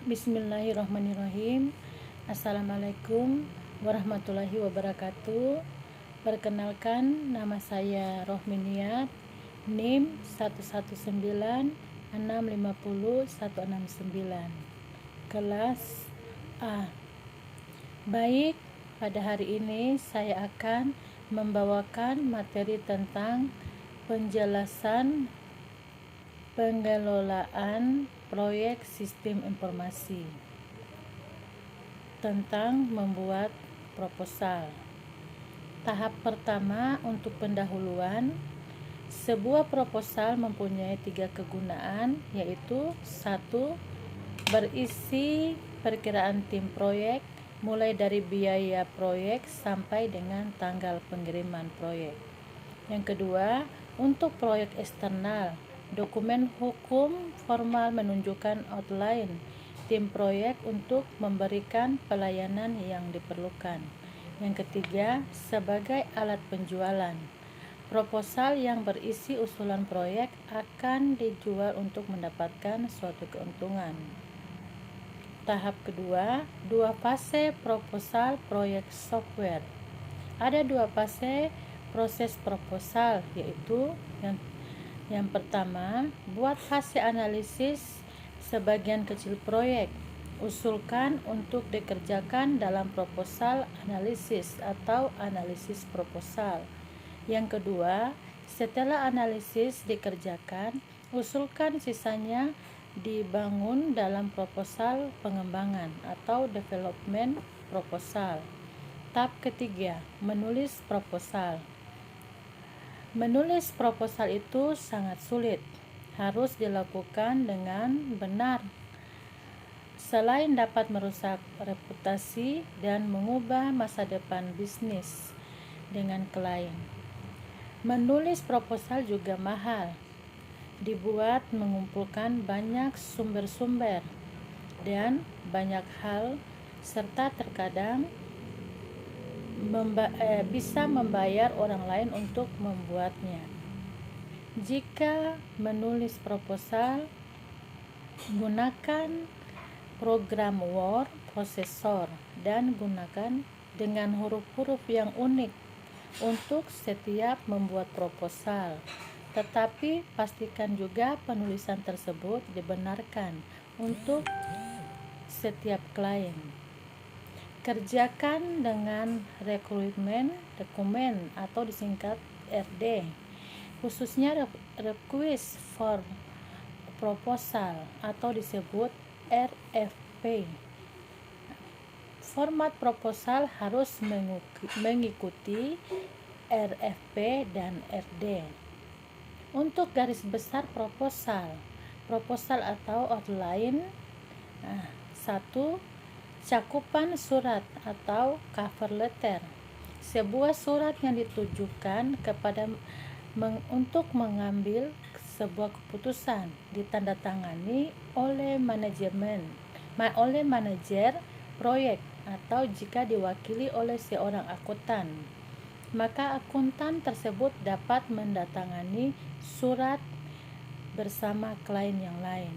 Bismillahirrahmanirrahim. Assalamualaikum warahmatullahi wabarakatuh. Perkenalkan, nama saya Rohminiat, NIM 119650169, kelas A. Baik, pada hari ini saya akan membawakan materi tentang penjelasan pengelolaan proyek sistem informasi tentang membuat proposal. Tahap pertama untuk pendahuluan. Sebuah proposal mempunyai 3 kegunaan, yaitu 1. Berisi perkiraan tim proyek mulai dari biaya proyek sampai dengan tanggal pengiriman proyek. Yang kedua, untuk proyek eksternal, dokumen hukum formal menunjukkan outline tim proyek untuk memberikan pelayanan yang diperlukan. Yang ketiga, sebagai alat penjualan, proposal yang berisi usulan proyek akan dijual untuk mendapatkan suatu keuntungan. Tahap kedua, 2 fase proposal proyek software. Ada 2 fase proses proposal, yaitu yang pertama, buat fase analisis sebagian kecil proyek. Usulkan untuk dikerjakan dalam proposal analisis atau analisis proposal. Yang kedua, setelah analisis dikerjakan, usulkan sisanya dibangun dalam proposal pengembangan atau development proposal. Tahap ketiga, menulis proposal. Menulis proposal itu sangat sulit, harus dilakukan dengan benar. Selain dapat merusak reputasi dan mengubah masa depan bisnis dengan klien, menulis proposal juga mahal. Dibuat mengumpulkan banyak sumber-sumber dan banyak hal, serta terkadang bisa membayar orang lain untuk membuatnya. Jika menulis proposal, gunakan program word processor dan gunakan dengan huruf-huruf yang unik untuk setiap membuat proposal. Tetapi pastikan juga penulisan tersebut dibenarkan untuk setiap klien. Kerjakan dengan requirement document atau disingkat RD, khususnya request for proposal atau disebut RFP. Format proposal harus mengikuti RFP dan RD. Untuk garis besar proposal atau outline, 1. Cakupan surat atau cover letter, sebuah surat yang ditujukan kepada untuk mengambil sebuah keputusan, ditandatangani oleh manajer proyek, atau jika diwakili oleh seorang akuntan, maka akuntan tersebut dapat mendatangani surat bersama klien yang lain.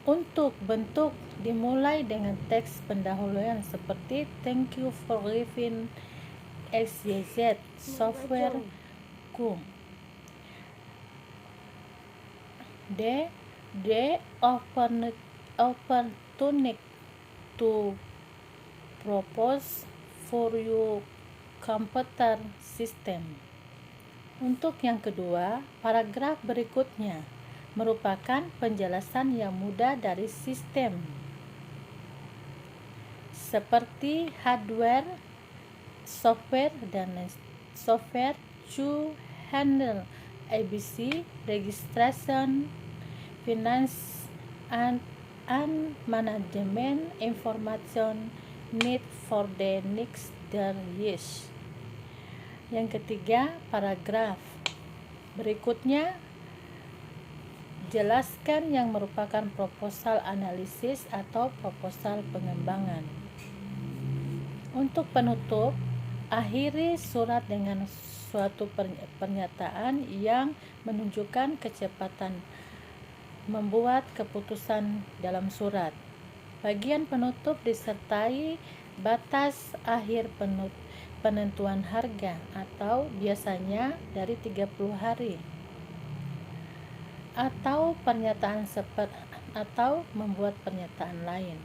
Untuk bentuk dimulai dengan teks pendahuluan seperti thank you for giving XYZ software ku. The opportunity to propose for your computer system. Untuk yang kedua, paragraf berikutnya merupakan penjelasan yang mudah dari sistem, seperti hardware, software, dan software to handle ABC, registration, finance, and management information need for the next years. Yang ketiga, paragraf berikutnya jelaskan yang merupakan proposal analisis atau proposal pengembangan. Untuk penutup, akhiri surat dengan suatu pernyataan yang menunjukkan kecepatan membuat keputusan dalam surat. Bagian penutup disertai batas akhir penentuan harga atau biasanya dari 30 hari atau atau membuat pernyataan lain.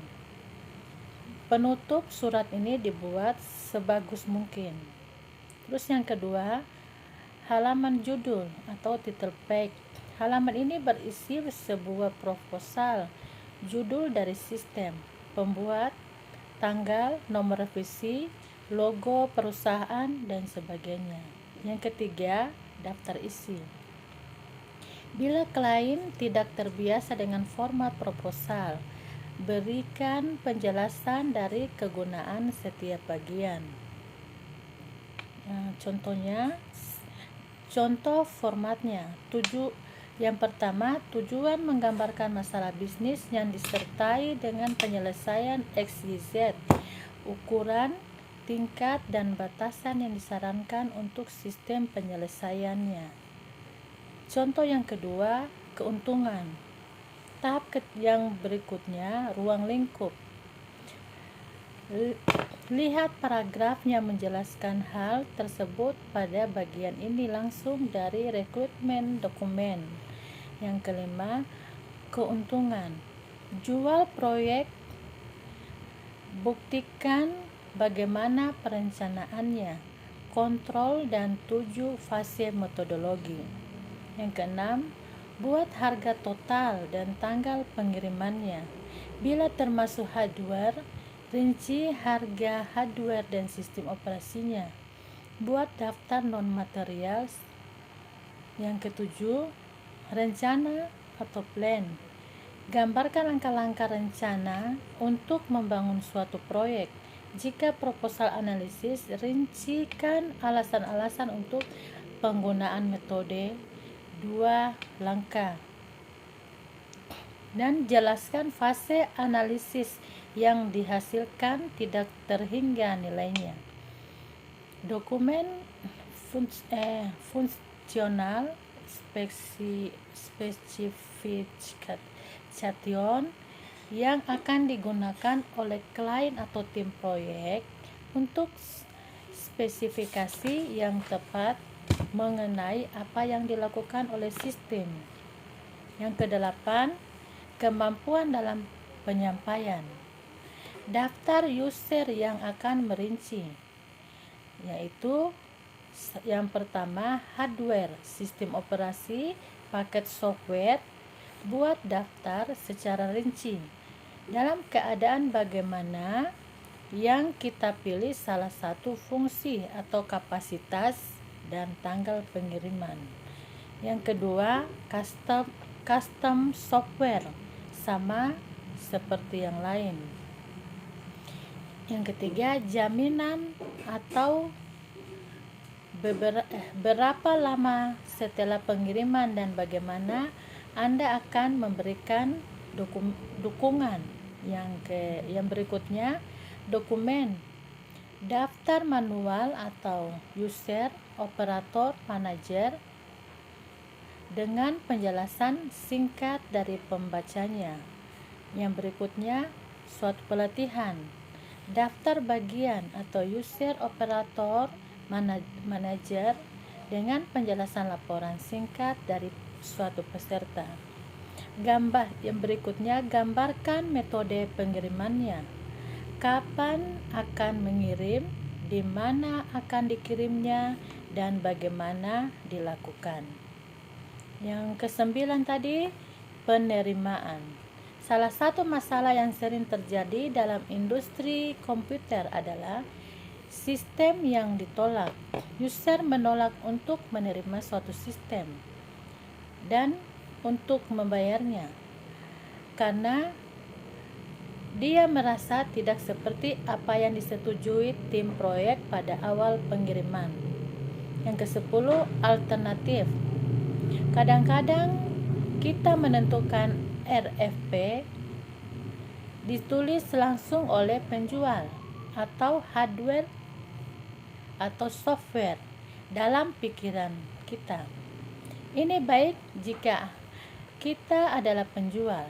Penutup surat ini dibuat sebagus mungkin. Terus yang kedua, halaman judul atau title page. Halaman ini berisi sebuah proposal, judul dari sistem, pembuat, tanggal, nomor revisi, logo perusahaan, dan sebagainya. Yang ketiga, daftar isi. Bila klien tidak terbiasa dengan format proposal, berikan penjelasan dari kegunaan setiap bagian. Contoh formatnya. Yang pertama, tujuan menggambarkan masalah bisnis yang disertai dengan penyelesaian XYZ, ukuran, tingkat, dan batasan yang disarankan untuk sistem penyelesaiannya. Contoh yang kedua, keuntungan. Tahap yang berikutnya, ruang lingkup. Lihat paragraf yang menjelaskan hal tersebut pada bagian ini langsung dari rekrutmen dokumen. Yang kelima, keuntungan. Jual proyek, buktikan bagaimana perencanaannya, kontrol, dan 7 fase metodologi. Yang keenam, buat harga total dan tanggal pengirimannya. Bila termasuk hardware, rinci harga hardware dan sistem operasinya. Buat daftar non-material. Yang ketujuh, rencana atau plan. Gambarkan langkah-langkah rencana untuk membangun suatu proyek. Jika proposal analisis, rincikan alasan-alasan untuk penggunaan metode 2 langkah. Dan jelaskan fase analisis yang dihasilkan tidak terhingga nilainya. Dokumen fungsional specification yang akan digunakan oleh klien atau tim proyek untuk spesifikasi yang tepat mengenai apa yang dilakukan oleh sistem. Yang kedelapan, kemampuan dalam penyampaian. Daftar user yang akan merinci, yaitu yang pertama, hardware, sistem operasi, paket software. Buat daftar secara rinci dalam keadaan bagaimana yang kita pilih salah satu fungsi atau kapasitas dan tanggal pengiriman. Yang kedua, custom software, sama seperti yang lain. Yang ketiga, jaminan atau berapa lama setelah pengiriman dan bagaimana Anda akan memberikan dukungan. Yang berikutnya, dokumen, daftar manual atau user, operator, manajer dengan penjelasan singkat dari pembacanya. Yang berikutnya, suatu pelatihan, daftar bagian atau user, operator, manajer dengan penjelasan laporan singkat dari suatu peserta. Yang berikutnya, gambarkan metode pengirimannya. Kapan akan mengirim, di mana akan dikirimnya, dan bagaimana dilakukan. Yang kesembilan tadi, penerimaan. Salah satu masalah yang sering terjadi dalam industri komputer adalah sistem yang ditolak. User menolak untuk menerima suatu sistem dan untuk membayarnya karena dia merasa tidak seperti apa yang disetujui tim proyek pada awal pengiriman. Yang ke-10, alternatif. Kadang-kadang kita menentukan RFP ditulis langsung oleh penjual atau hardware atau software dalam pikiran kita. Ini baik jika Kita adalah penjual.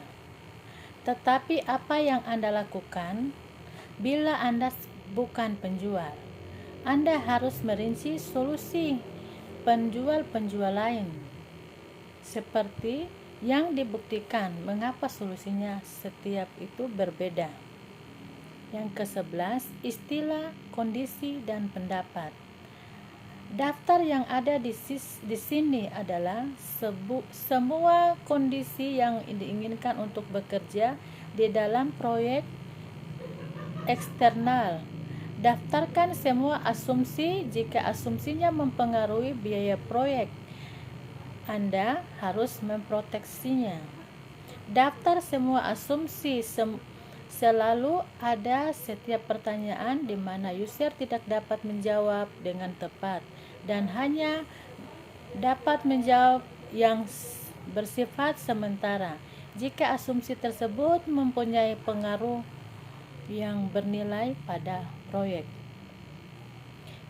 Tetapi apa yang Anda lakukan bila Anda bukan penjual? Anda harus merinci solusi penjual-penjual lain, seperti yang dibuktikan mengapa solusinya setiap itu berbeda. Yang ke-11, istilah, kondisi, dan pendapat. Daftar yang ada di sini adalah semua kondisi yang diinginkan untuk bekerja di dalam proyek eksternal. Daftarkan semua asumsi jika asumsinya mempengaruhi biaya proyek. Anda harus memproteksinya. Daftar semua asumsi. Selalu ada setiap pertanyaan di mana user tidak dapat menjawab dengan tepat dan hanya dapat menjawab yang bersifat sementara jika asumsi tersebut mempunyai pengaruh yang bernilai pada proyek.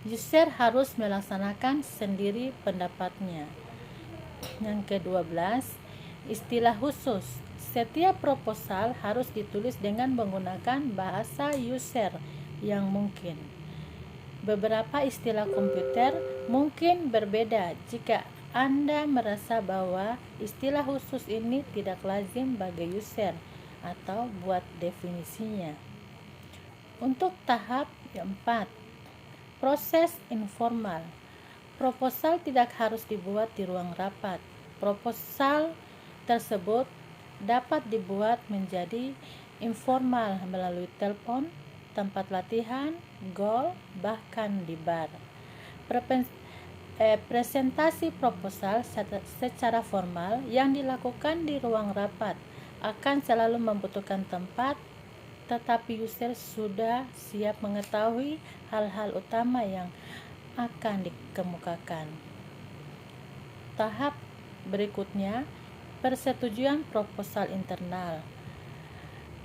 User harus melaksanakan sendiri pendapatnya. Yang ke-12, istilah khusus. Setiap proposal harus ditulis dengan menggunakan bahasa user yang mungkin. Beberapa istilah komputer mungkin berbeda jika Anda merasa bahwa istilah khusus ini tidak lazim bagi user atau buat definisinya. Untuk tahap keempat, proses informal. Proposal tidak harus dibuat di ruang rapat. Proposal tersebut dapat dibuat menjadi informal melalui telepon, tempat latihan, golf, bahkan di bar. Presentasi proposal secara formal yang dilakukan di ruang rapat akan selalu membutuhkan tempat, tetapi user sudah siap mengetahui hal-hal utama yang akan dikemukakan. Tahap berikutnya, persetujuan proposal internal.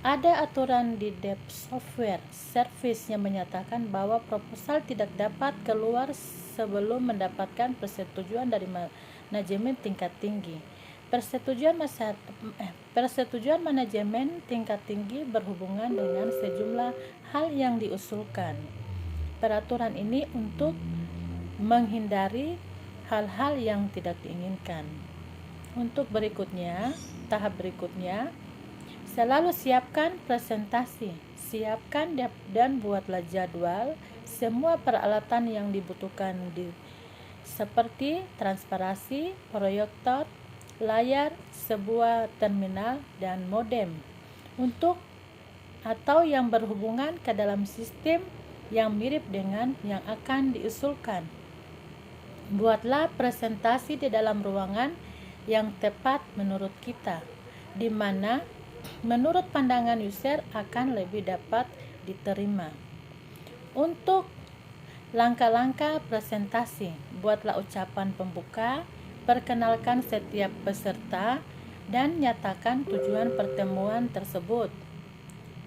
Ada aturan di Dev Software Service yang menyatakan bahwa proposal tidak dapat keluar sebelum mendapatkan persetujuan dari manajemen tingkat tinggi. Persetujuan manajemen tingkat tinggi berhubungan dengan sejumlah hal yang diusulkan. Peraturan ini untuk menghindari hal-hal yang tidak diinginkan. Untuk tahap berikutnya, selalu siapkan presentasi, siapkan dan buatlah jadwal semua peralatan yang dibutuhkan seperti transparansi, proyektor, layar, sebuah terminal, dan modem atau yang berhubungan ke dalam sistem yang mirip dengan yang akan diusulkan. Buatlah presentasi di dalam ruangan yang tepat menurut kita, di mana menurut pandangan user akan lebih dapat diterima. Untuk langkah-langkah presentasi, buatlah ucapan pembuka, perkenalkan setiap peserta, dan nyatakan tujuan pertemuan tersebut.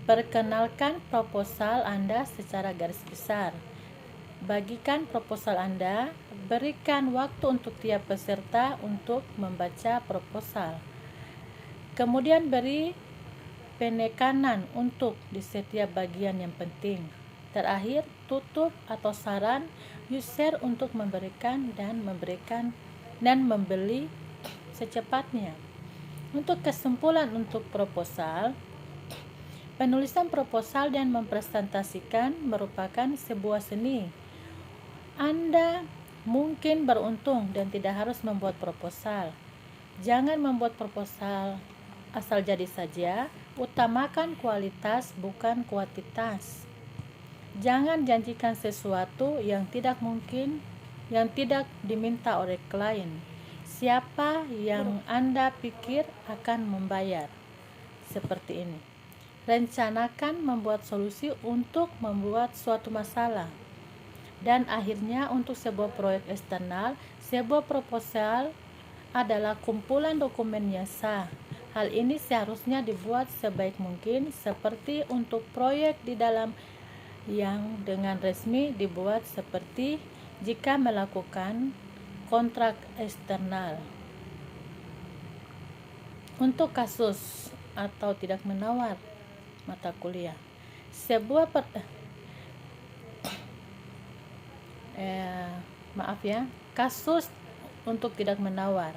Perkenalkan proposal Anda secara garis besar. Bagikan proposal Anda, berikan waktu untuk tiap peserta untuk membaca proposal. Kemudian beri penekanan untuk di setiap bagian yang penting. Terakhir, tutup atau saran user untuk memberikan dan membeli secepatnya. Untuk kesimpulan untuk proposal, penulisan proposal dan mempresentasikan merupakan sebuah seni. Anda mungkin beruntung dan tidak harus membuat proposal. Jangan membuat proposal asal jadi saja, utamakan kualitas bukan kuantitas. Jangan janjikan sesuatu yang tidak mungkin, yang tidak diminta oleh klien. Siapa yang Anda pikir akan membayar? Seperti ini. Rencanakan membuat solusi untuk membuat suatu masalah. Dan akhirnya untuk sebuah proyek eksternal, sebuah proposal adalah kumpulan dokumen yang sah. Hal ini seharusnya dibuat sebaik mungkin seperti untuk proyek di dalam yang dengan resmi dibuat seperti jika melakukan kontrak eksternal. Untuk kasus atau tidak menawar mata kuliah, sebuah kasus untuk tidak menawar.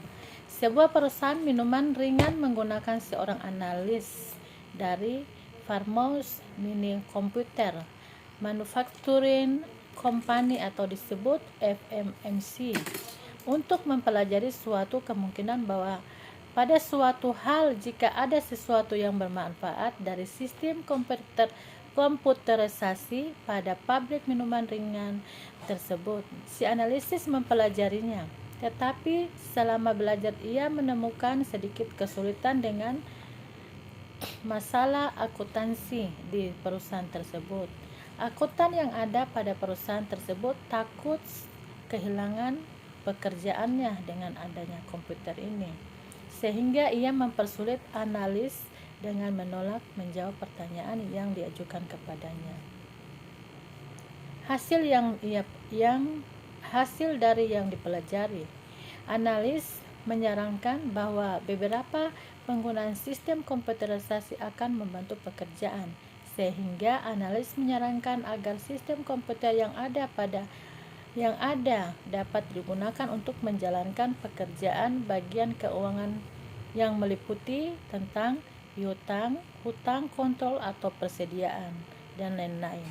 Sebuah perusahaan minuman ringan menggunakan seorang analis dari Farmhouse Mini Computer Manufacturing Company atau disebut FMMC untuk mempelajari suatu kemungkinan bahwa pada suatu hal jika ada sesuatu yang bermanfaat dari sistem komputerisasi pada pabrik minuman ringan tersebut. Si analisis mempelajarinya, tetapi selama belajar ia menemukan sedikit kesulitan dengan masalah akuntansi di perusahaan tersebut. Akuntan yang ada pada perusahaan tersebut takut kehilangan pekerjaannya dengan adanya komputer ini, sehingga ia mempersulit analis dengan menolak menjawab pertanyaan yang diajukan kepadanya. Hasil dari yang dipelajari, analis menyarankan bahwa beberapa penggunaan sistem komputerisasi akan membantu pekerjaan, sehingga analis menyarankan agar sistem komputer yang ada dapat digunakan untuk menjalankan pekerjaan bagian keuangan yang meliputi tentang hutang, kontrol atau persediaan, dan lain-lain.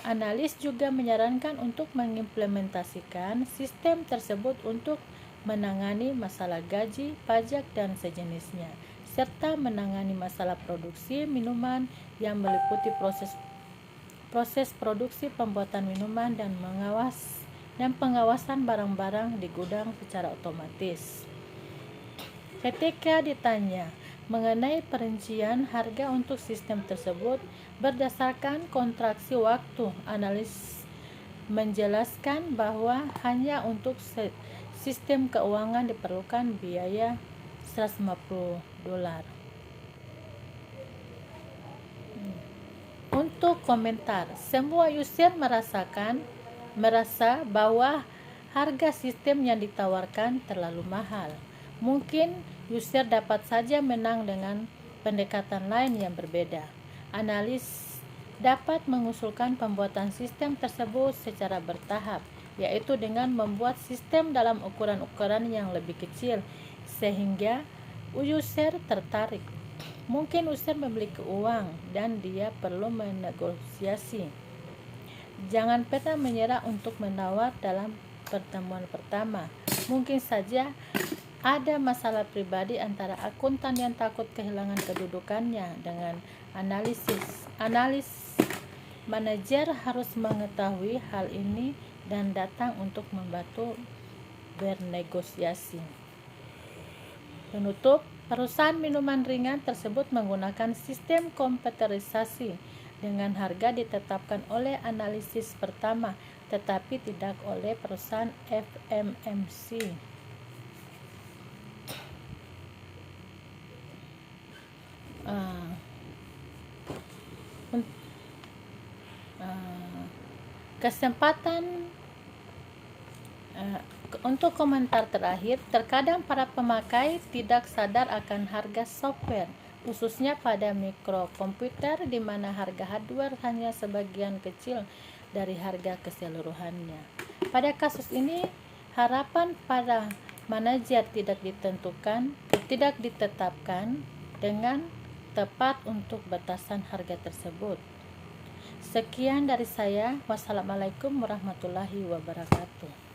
Analis juga menyarankan untuk mengimplementasikan sistem tersebut untuk menangani masalah gaji, pajak, dan sejenisnya, serta menangani masalah produksi minuman yang meliputi proses produksi pembuatan minuman dan pengawasan barang-barang di gudang secara otomatis. Ketika ditanya mengenai perincian harga untuk sistem tersebut berdasarkan kontraksi waktu, analis menjelaskan bahwa hanya untuk sistem keuangan diperlukan biaya $150. Untuk komentar, semua user merasa bahwa harga sistem yang ditawarkan terlalu mahal. Mungkin user dapat saja menang dengan pendekatan lain yang berbeda. Analis dapat mengusulkan pembuatan sistem tersebut secara bertahap, yaitu dengan membuat sistem dalam ukuran-ukuran yang lebih kecil sehingga user tertarik. Mungkin user memiliki uang dan dia perlu menegosiasi. Jangan pernah menyerah untuk menawar dalam pertemuan pertama. Mungkin saja ada masalah pribadi antara akuntan yang takut kehilangan kedudukannya dengan analis. Manajer harus mengetahui hal ini dan datang untuk membantu bernegosiasi. Penutup, perusahaan minuman ringan tersebut menggunakan sistem komputerisasi dengan harga ditetapkan oleh analisis pertama, tetapi tidak oleh perusahaan FMMC. Untuk komentar terakhir, terkadang para pemakai tidak sadar akan harga software, khususnya pada mikrokomputer di mana harga hardware hanya sebagian kecil dari harga keseluruhannya. Pada kasus ini, harapan para manajer tidak ditetapkan dengan tepat untuk batasan harga tersebut. Sekian dari saya. Wassalamualaikum warahmatullahi wabarakatuh.